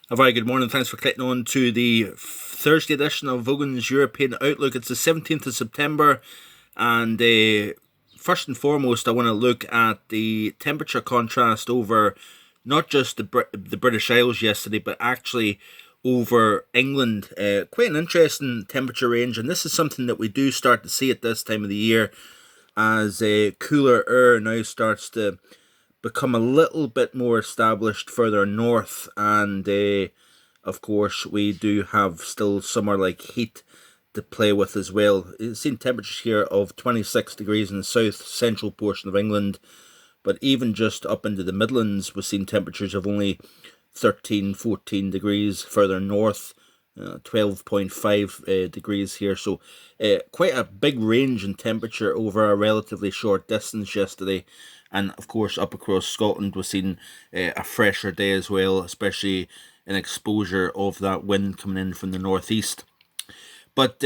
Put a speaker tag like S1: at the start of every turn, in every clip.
S1: A very good morning. Thanks for clicking on to the Thursday edition of Vogan's European Outlook. It's the 17th of September, and first and foremost, I want to look at the temperature contrast over not just the British Isles yesterday, but actually over England. Quite an interesting temperature range, and this is something that we do start to see at this time of the year as cooler air now starts to become a little bit more established further north, and of course we do have still summer like heat to play with as well. You've seen temperatures here of 26 degrees in the south central portion of England, but even just up into the Midlands we've seen temperatures of only 13, 14 degrees further north. 12.5 degrees here, so quite a big range in temperature over a relatively short distance yesterday. And of course, up across Scotland, we've seen a fresher day as well, especially an exposure of that wind coming in from the northeast. But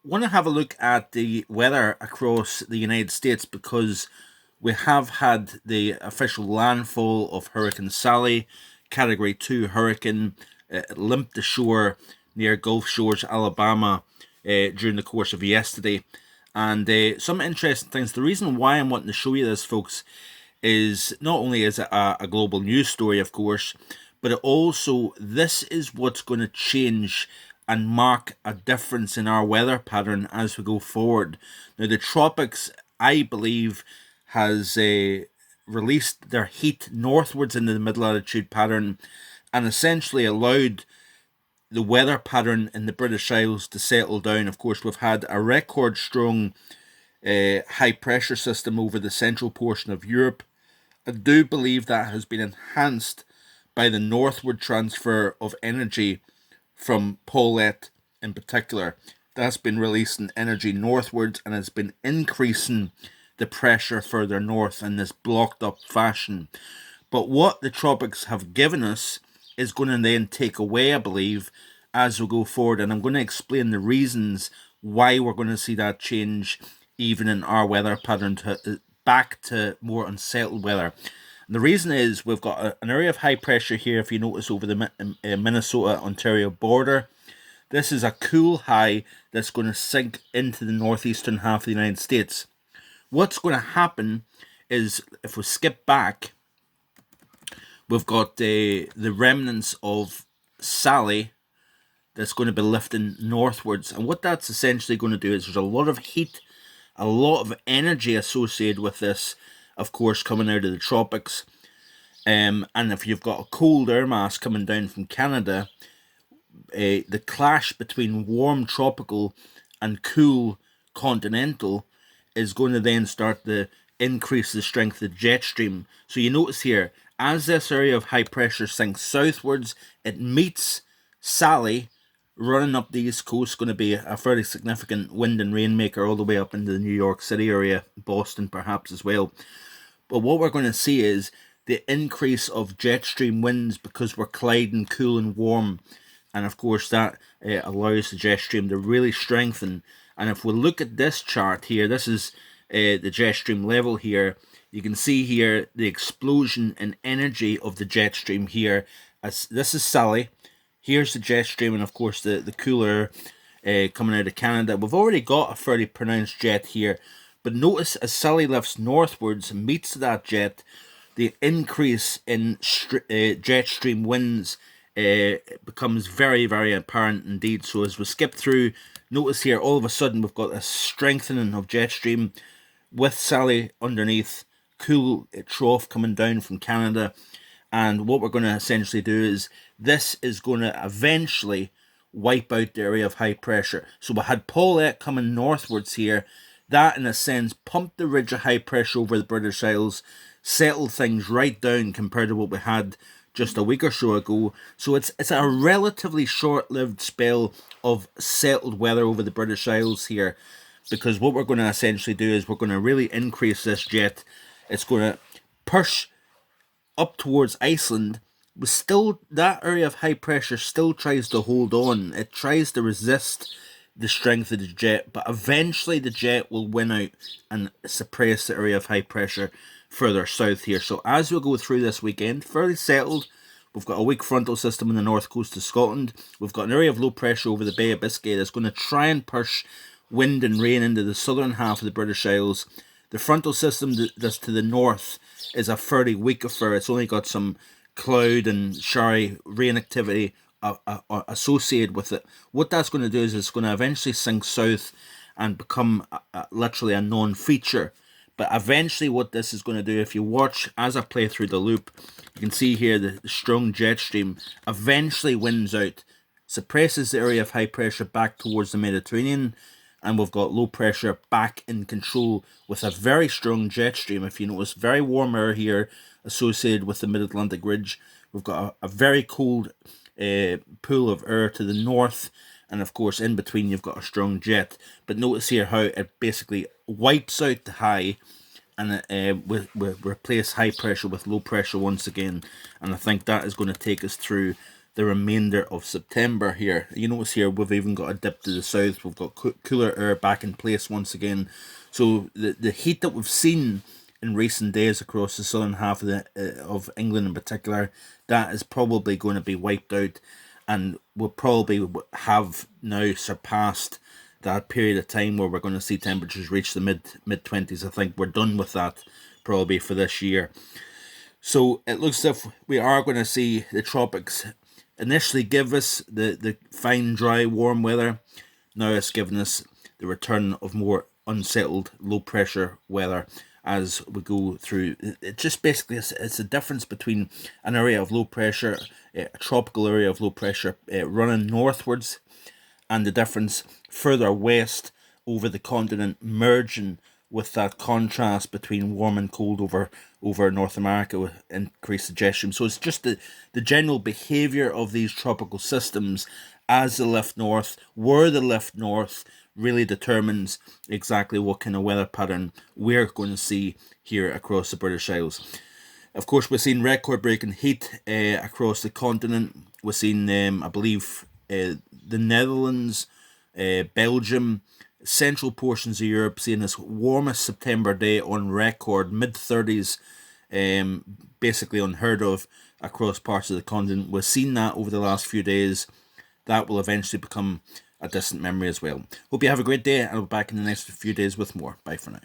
S1: want to have a look at the weather across the United States, because we have had the official landfall of Hurricane Sally, Category 2 hurricane, limped ashore near Gulf Shores, Alabama, during the course of yesterday. And some interesting things. The reason why I'm wanting to show you this, folks, is not only is it a global news story, of course, but it also, this is what's going to change and mark a difference in our weather pattern as we go forward. Now, the tropics, I believe, has released their heat northwards into the middle latitude pattern and essentially allowed the weather pattern in the British Isles to settle down. Of course, we've had a record strong high pressure system over the central portion of Europe. I do believe that has been enhanced by the northward transfer of energy from Paulette in particular. That's been releasing energy northwards and has been increasing the pressure further north in this blocked up fashion. But what the tropics have given us is going to then take away, I believe, as we go forward. And I'm going to explain the reasons why we're going to see that change even in our weather pattern back to more unsettled weather. And the reason is we've got an area of high pressure here, if you notice, over the Minnesota-Ontario border. This is a cool high that's going to sink into the northeastern half of the United States. What's going to happen is, if we skip back, we've got the remnants of Sally that's going to be lifting northwards. And what that's essentially going to do is there's a lot of heat, a lot of energy associated with this, of course, coming out of the tropics. And if you've got a cold air mass coming down from Canada, the clash between warm tropical and cool continental is going to then start to increase the strength of the jet stream. So you notice here, as this area of high pressure sinks southwards, it meets Sally running up the east coast, going to be a fairly significant wind and rain maker all the way up into the New York City area, Boston perhaps as well. But what we're going to see is the increase of jet stream winds because we're colliding cool and warm. And of course that allows the jet stream to really strengthen. And if we look at this chart here, this is the jet stream level here. You can see here the explosion in energy of the jet stream here. As this is Sally. Here's the jet stream, and of course the cooler coming out of Canada. We've already got a fairly pronounced jet here. But notice as Sally lifts northwards and meets that jet, the increase in jet stream winds becomes very, very apparent indeed. So as we skip through, notice here all of a sudden we've got a strengthening of jet stream with Sally underneath, cool trough coming down from Canada. And what we're going to essentially do is this is going to eventually wipe out the area of high pressure. So we had Paulette coming northwards here. That, in a sense, pumped the ridge of high pressure over the British Isles, settled things right down compared to what we had just a week or so ago. So it's a relatively short-lived spell of settled weather over the British Isles here, because what we're going to essentially do is we're going to really increase this jet. It's going to push up towards Iceland, but still that area of high pressure still tries to hold on. It tries to resist the strength of the jet, but eventually the jet will win out and suppress the area of high pressure further south here. So as we go through this weekend, fairly settled. We've got a weak frontal system on the north coast of Scotland. We've got an area of low pressure over the Bay of Biscay that's going to try and push wind and rain into the southern half of the British Isles. The frontal system that's to the north is a fairly weak affair. It's only got some cloud and showery rain activity associated with it. What that's going to do is it's going to eventually sink south and become literally a non-feature. But eventually what this is going to do, if you watch as I play through the loop, you can see here the strong jet stream eventually wins out, suppresses the area of high pressure back towards the Mediterranean, and we've got low pressure back in control with a very strong jet stream. If you notice, very warm air here associated with the mid-Atlantic ridge. We've got a very cold pool of air to the north, and of course in between you've got a strong jet. But notice here how it basically wipes out the high, and we replace high pressure with low pressure once again. And I think that is going to take us through the remainder of September here. You notice here we've even got a dip to the south. We've got cooler air back in place once again. So the heat that we've seen in recent days across the southern half of England in particular, that is probably going to be wiped out, and we'll probably have now surpassed that period of time where we're going to see temperatures reach the mid-20s. I think we're done with that probably for this year. So it looks as if we are going to see the tropics initially give us the fine, dry, warm weather. Now it's given us the return of more unsettled, low-pressure weather as we go through. It just basically, it's a difference between an area of low pressure, a tropical area of low pressure running northwards, and the difference further west over the continent, merging with that contrast between warm and cold over North America with increased jet stream. So it's just the general behavior of these tropical systems as they lift north, where they lift north, really determines exactly what kind of weather pattern we're going to see here across the British Isles. Of course, we've seen record-breaking heat across the continent. We've seen, I believe, the Netherlands, Belgium, central portions of Europe seeing this warmest September day on record, mid-30s, basically unheard of across parts of the continent. We've seen that over the last few days. That will eventually become a distant memory as well. Hope you have a great day, and I'll be back in the next few days with more. Bye for now.